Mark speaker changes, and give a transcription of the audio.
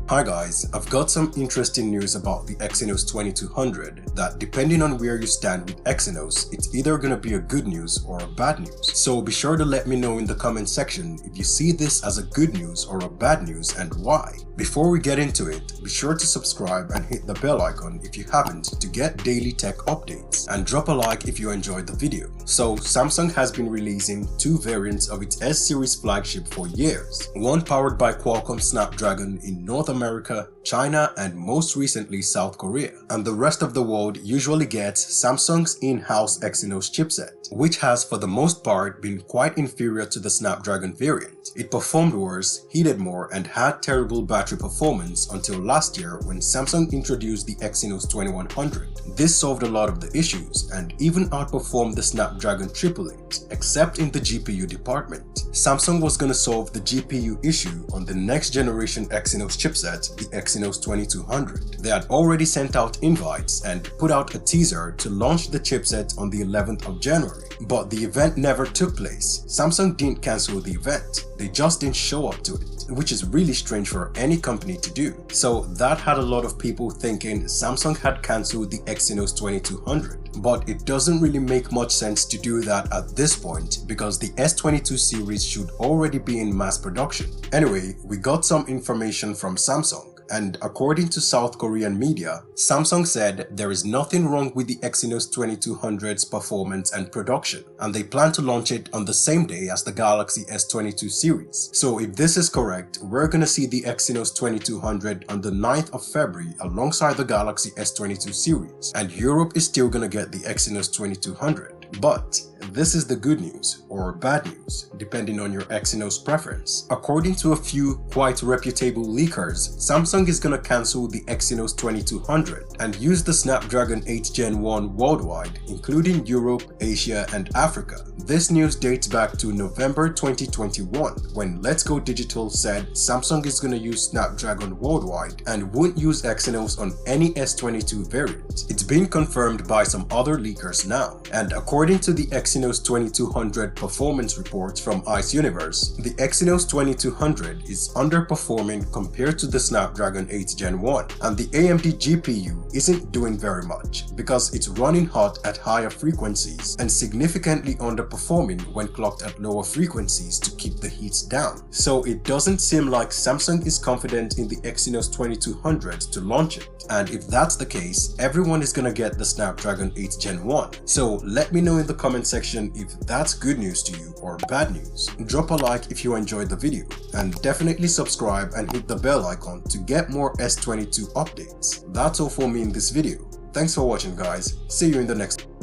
Speaker 1: Hi guys, I've got some interesting news about the Exynos 2200 that depending on where you stand with Exynos, it's either gonna be a good news or a bad news. So be sure to let me know in the comment section if you see this as a good news or a bad news and why. Before we get into it, be sure to subscribe and hit the bell icon if you haven't to get daily tech updates, and drop a like if you enjoyed the video. So Samsung has been releasing two variants of its S series flagship for years, one powered by Qualcomm Snapdragon in North America, China, and most recently South Korea. And the rest of the world usually gets Samsung's in-house Exynos chipset, which has for the most part been quite inferior to the Snapdragon variant. It performed worse, heated more, and had terrible battery performance until last year when Samsung introduced the Exynos 2100. This solved a lot of the issues and even outperformed the Snapdragon 888, except in the GPU department. Samsung was going to solve the GPU issue on the next generation Exynos chipset, the Exynos 2200. They had already sent out invites and put out a teaser to launch the chipset on the 11th of January, but the event never took place. Samsung didn't cancel the event, they just didn't show up to it, which is really strange for any company to do. So that had a lot of people thinking Samsung had cancelled the Exynos 2200, but it doesn't really make much sense to do that at this point because the S22 series should already be in mass production. Anyway, we got some information from Samsung. And according to South Korean media, Samsung said there is nothing wrong with the Exynos 2200's performance and production, and they plan to launch it on the same day as the Galaxy S22 series. So if this is correct, we're gonna see the Exynos 2200 on the 9th of February alongside the Galaxy S22 series, and Europe is still gonna get the Exynos 2200. But this is the good news or bad news, depending on your Exynos preference. According to a few quite reputable leakers, Samsung is gonna cancel the Exynos 2200 and use the Snapdragon 8 Gen 1 worldwide, including Europe, Asia, and Africa. This news dates back to November 2021, when Let's Go Digital said Samsung is gonna use Snapdragon worldwide and won't use Exynos on any S22 variant. It's been confirmed by some other leakers now, and according to the Exynos 2200 performance reports from Ice Universe, the Exynos 2200 is underperforming compared to the Snapdragon 8 Gen 1, and the AMD GPU isn't doing very much because it's running hot at higher frequencies and significantly underperforming when clocked at lower frequencies to keep the heat down. So it doesn't seem like Samsung is confident in the Exynos 2200 to launch it, and if that's the case, everyone is gonna get the Snapdragon 8 Gen 1. So let me know in the comment section if that's good news to you or bad news. Drop a like if you enjoyed the video, and definitely subscribe and hit the bell icon to get more S22 updates. That's all for me in this video. Thanks for watching guys, see you in the next one.